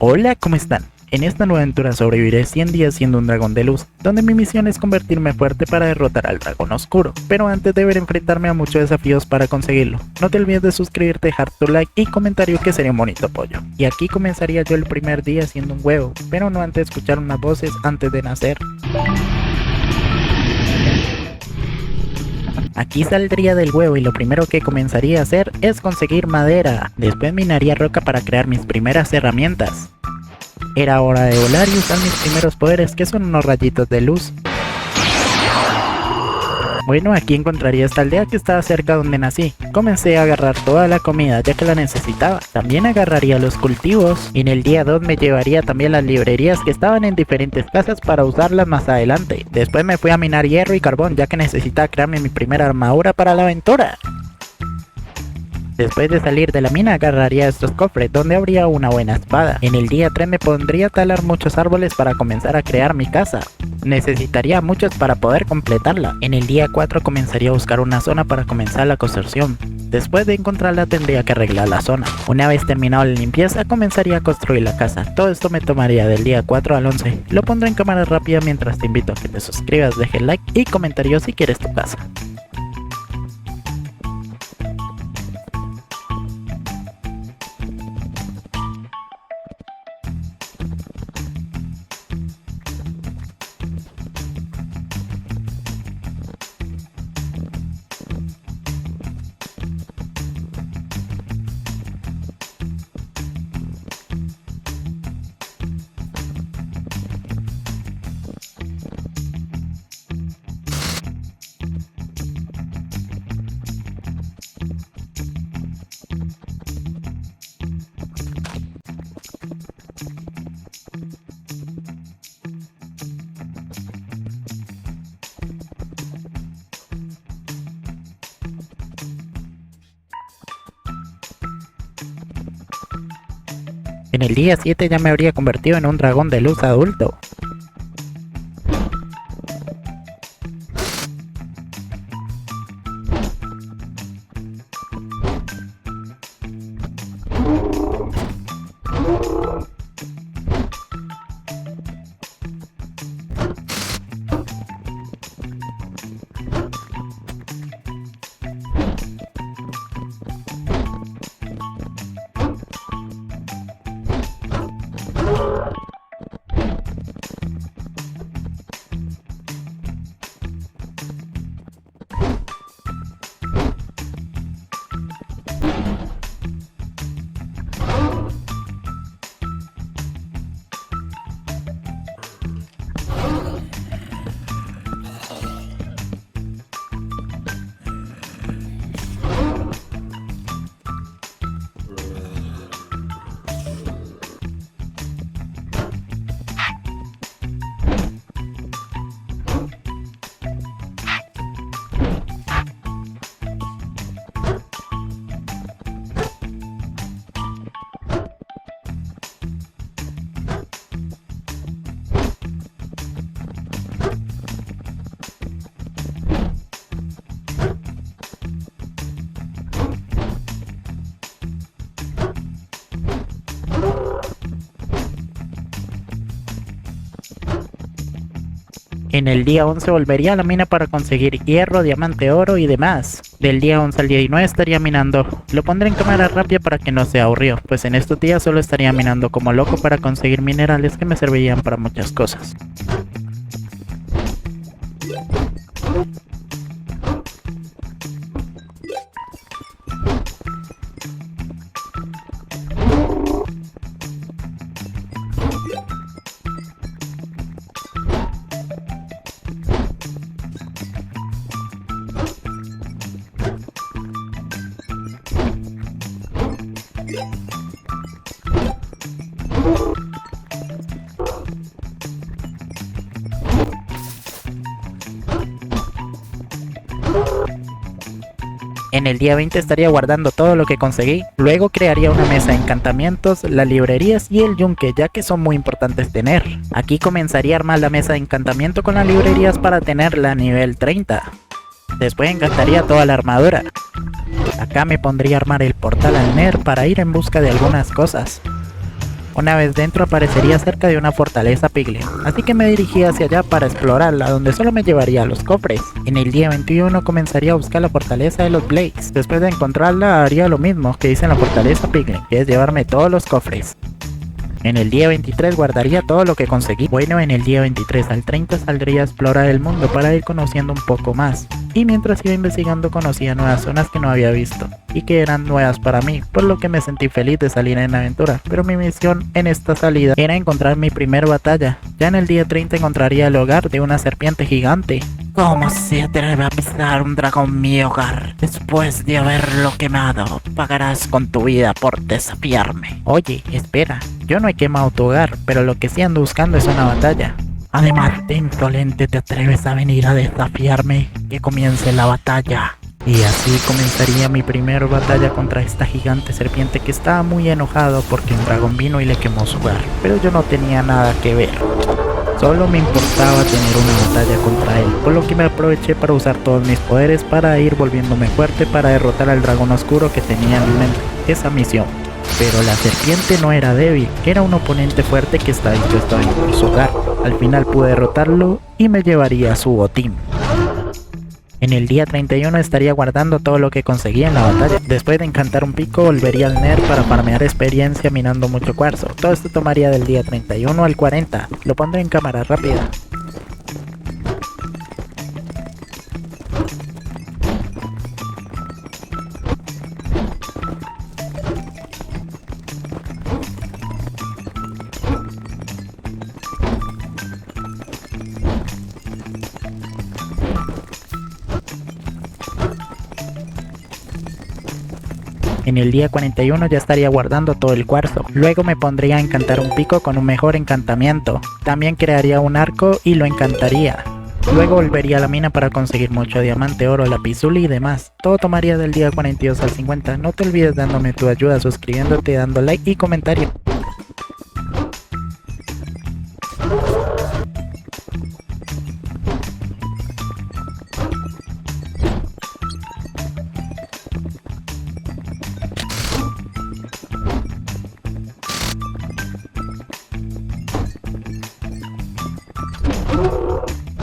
Hola, ¿cómo están? En esta nueva aventura sobreviviré 100 días siendo un dragón de luz, donde mi misión es convertirme fuerte para derrotar al dragón oscuro, pero antes deberé enfrentarme a muchos desafíos para conseguirlo. No te olvides de suscribirte, dejar tu like y comentario que sería un bonito apoyo. Y aquí comenzaría yo el primer día siendo un huevo, pero no antes de escuchar unas voces antes de nacer. Aquí saldría del huevo y lo primero que comenzaría a hacer es conseguir madera. Después minaría roca para crear mis primeras herramientas. Era hora de volar y usar mis primeros poderes, que son unos rayitos de luz. Bueno, aquí encontraría esta aldea que estaba cerca donde nací. Comencé a agarrar toda la comida ya que la necesitaba. También agarraría los cultivos y en el día 2 me llevaría también las librerías que estaban en diferentes casas para usarlas más adelante. Después me fui a minar hierro y carbón ya que necesitaba crearme mi primera armadura para la aventura. Después de salir de la mina agarraría estos cofres donde habría una buena espada. En el día 3 me pondría a talar muchos árboles para comenzar a crear mi casa. Necesitaría muchos para poder completarla. En el día 4 comenzaría a buscar una zona para comenzar la construcción. Después de encontrarla tendría que arreglar la zona. Una vez terminado la limpieza comenzaría a construir la casa. Todo esto me tomaría del día 4 al 11. Lo pondré en cámara rápida mientras te invito a que te suscribas, dejes like y comentario si quieres tu casa. En el día 7 ya me habría convertido en un dragón de luz adulto. En el día 11 volvería a la mina para conseguir hierro, diamante, oro y demás. Del día 11 al día 19 estaría minando. Lo pondré en cámara rápida para que no sea aburrido, pues en estos días solo estaría minando como loco para conseguir minerales que me servirían para muchas cosas. En el día 20 estaría guardando todo lo que conseguí, luego crearía una mesa de encantamientos, las librerías y el yunque, ya que son muy importantes tener. Aquí comenzaría a armar la mesa de encantamiento con las librerías para tenerla a nivel 30. Después encantaría toda la armadura. Acá me pondría a armar el portal al Nether para ir en busca de algunas cosas. Una vez dentro aparecería cerca de una fortaleza piglin, así que me dirigí hacia allá para explorarla, donde solo me llevaría a los cofres. En el día 21 comenzaría a buscar la fortaleza de los Blades. Después de encontrarla haría lo mismo que hice en la fortaleza piglin, que es llevarme todos los cofres. En el día 23 guardaría todo lo que conseguí. Bueno, en el día 23 al 30 saldría a explorar el mundo para ir conociendo un poco más. Y mientras iba investigando conocía nuevas zonas que no había visto y que eran nuevas para mí, por lo que me sentí feliz de salir en aventura. Pero mi misión en esta salida era encontrar mi primer batalla. Ya en el día 30 encontraría el hogar de una serpiente gigante. ¿Cómo se atreve a pisar un dragón mi hogar? Después de haberlo quemado, pagarás con tu vida por desafiarme. Oye, espera, yo no he quemado tu hogar, pero lo que sí ando buscando es una batalla. Además de insolente, te atreves a venir a desafiarme. Que comience la batalla. Y así comenzaría mi primera batalla contra esta gigante serpiente que estaba muy enojado porque un dragón vino y le quemó su hogar. Pero yo no tenía nada que ver. Solo me importaba tener una batalla contra él, por lo que me aproveché para usar todos mis poderes para ir volviéndome fuerte para derrotar al dragón oscuro que tenía en mente esa misión. Pero la serpiente no era débil, era un oponente fuerte que estaba dispuesto a ir por su hogar. Al final pude derrotarlo y me llevaría su botín. En el día 31 estaría guardando todo lo que conseguí en la batalla. Después de encantar un pico volvería al Nether para farmear experiencia minando mucho cuarzo. Todo esto tomaría del día 31 al 40. Lo pondré en cámara rápida. En el día 41 ya estaría guardando todo el cuarzo. Luego me pondría a encantar un pico con un mejor encantamiento. También crearía un arco y lo encantaría. Luego volvería a la mina para conseguir mucho diamante, oro, lapizuli y demás. Todo tomaría del día 42 al 50. No te olvides dándome tu ayuda suscribiéndote, dando like y comentario.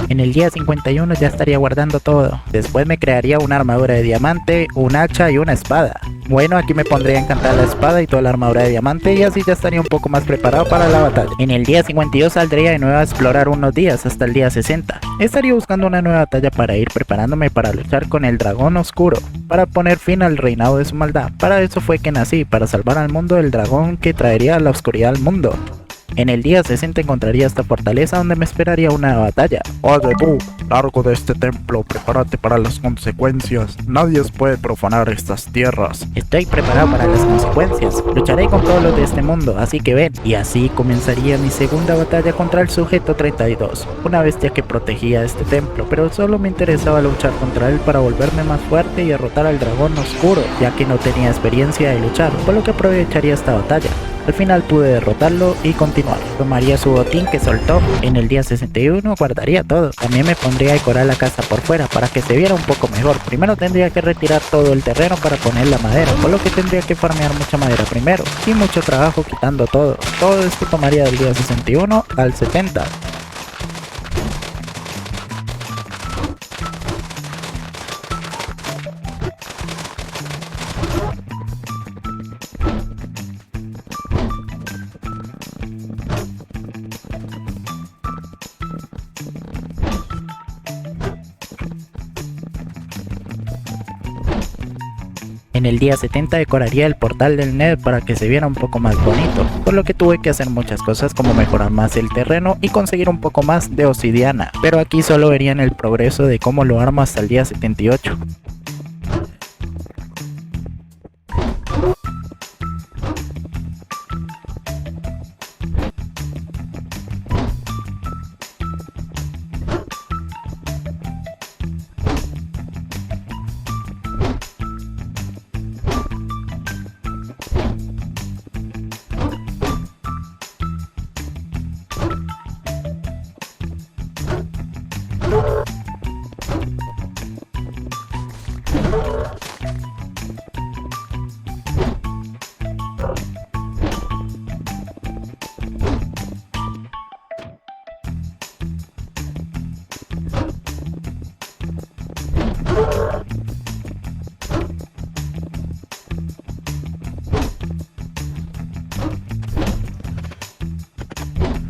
En el día 51 ya estaría guardando todo. Después me crearía una armadura de diamante, un hacha y una espada. Bueno, aquí me pondría a encantar la espada y toda la armadura de diamante y así ya estaría un poco más preparado para la batalla. En el día 52 saldría de nuevo a explorar unos días hasta el día 60. Estaría buscando una nueva batalla para ir preparándome para luchar con el dragón oscuro, para poner fin al reinado de su maldad. Para eso fue que nací, para salvar al mundo del dragón que traería la oscuridad al mundo. En el día 60 encontraría esta fortaleza donde me esperaría una batalla. Oye tú, largo de este templo, prepárate para las consecuencias. Nadie puede profanar estas tierras. Estoy preparado para las consecuencias. Lucharé con todos los de este mundo, así que ven. Y así comenzaría mi segunda batalla contra el sujeto 32. Una bestia que protegía este templo, pero solo me interesaba luchar contra él para volverme más fuerte y derrotar al dragón oscuro, ya que no tenía experiencia de luchar, por lo que aprovecharía esta batalla. Al final pude derrotarlo y continuar. Tomaría su botín que soltó. En el día 61 guardaría todo. También me pondría a decorar la casa por fuera para que se viera un poco mejor. Primero tendría que retirar todo el terreno para poner la madera, por lo que tendría que farmear mucha madera primero. Y mucho trabajo quitando todo. Todo esto tomaría del día 61 al 70. En el día 70 decoraría el portal del Nether para que se viera un poco más bonito, por lo que tuve que hacer muchas cosas como mejorar más el terreno y conseguir un poco más de obsidiana, pero aquí solo verían el progreso de cómo lo armo hasta el día 78.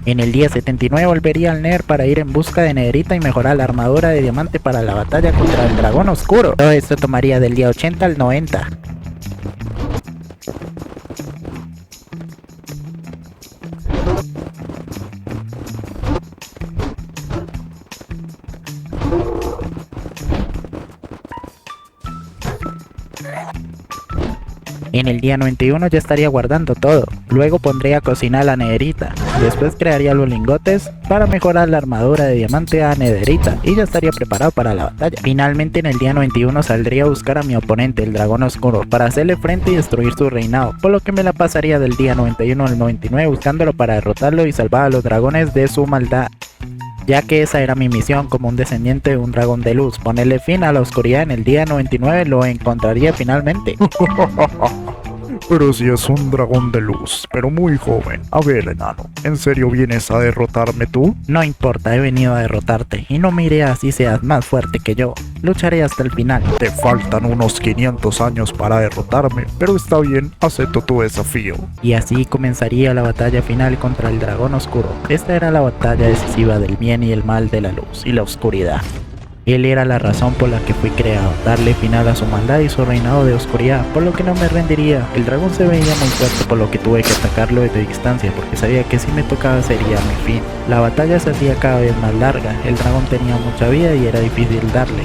En el día 79 volvería al Nether para ir en busca de nederita y mejorar la armadura de diamante para la batalla contra el dragón oscuro. Todo esto tomaría del día 80 al 90. En el día 91 ya estaría guardando todo, luego pondría a cocinar la nederita, después crearía los lingotes para mejorar la armadura de diamante a nederita y ya estaría preparado para la batalla. Finalmente en el día 91 saldría a buscar a mi oponente, el dragón oscuro, para hacerle frente y destruir su reinado, por lo que me la pasaría del día 91 al 99 buscándolo para derrotarlo y salvar a los dragones de su maldad, ya que esa era mi misión como un descendiente de un dragón de luz. Ponerle fin a la oscuridad en el día 99 lo encontraría finalmente. Pero si es un dragón de luz, pero muy joven. A ver, enano, ¿en serio vienes a derrotarme tú? No importa, he venido a derrotarte y no me iré así seas más fuerte que yo. Lucharé hasta el final. Te faltan unos 500 años para derrotarme, pero está bien, acepto tu desafío. Y así comenzaría la batalla final contra el dragón oscuro. Esta era la batalla decisiva del bien y el mal, de la luz y la oscuridad. Él era la razón por la que fui creado, darle final a su maldad y su reinado de oscuridad, por lo que no me rendiría. El dragón se veía muy fuerte, por lo que tuve que atacarlo desde distancia, porque sabía que si me tocaba sería mi fin. La batalla se hacía cada vez más larga, el dragón tenía mucha vida y era difícil darle,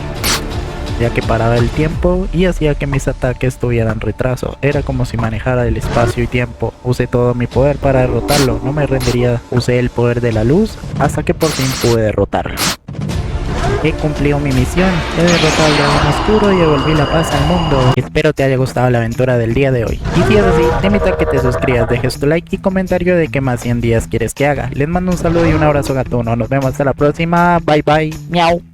ya que paraba el tiempo y hacía que mis ataques tuvieran retraso. Era como si manejara el espacio y tiempo. Usé todo mi poder para derrotarlo, no me rendiría. Usé el poder de la luz hasta que por fin pude derrotarlo. He cumplido mi misión, he derrotado al dragón oscuro y devolví la paz al mundo. Espero te haya gustado la aventura del día de hoy. Y si es así, te invito a que te suscribas, dejes tu like y comentario de qué más 100 días quieres que haga. Les mando un saludo y un abrazo gatuno. Nos vemos hasta la próxima. Bye bye. Miau.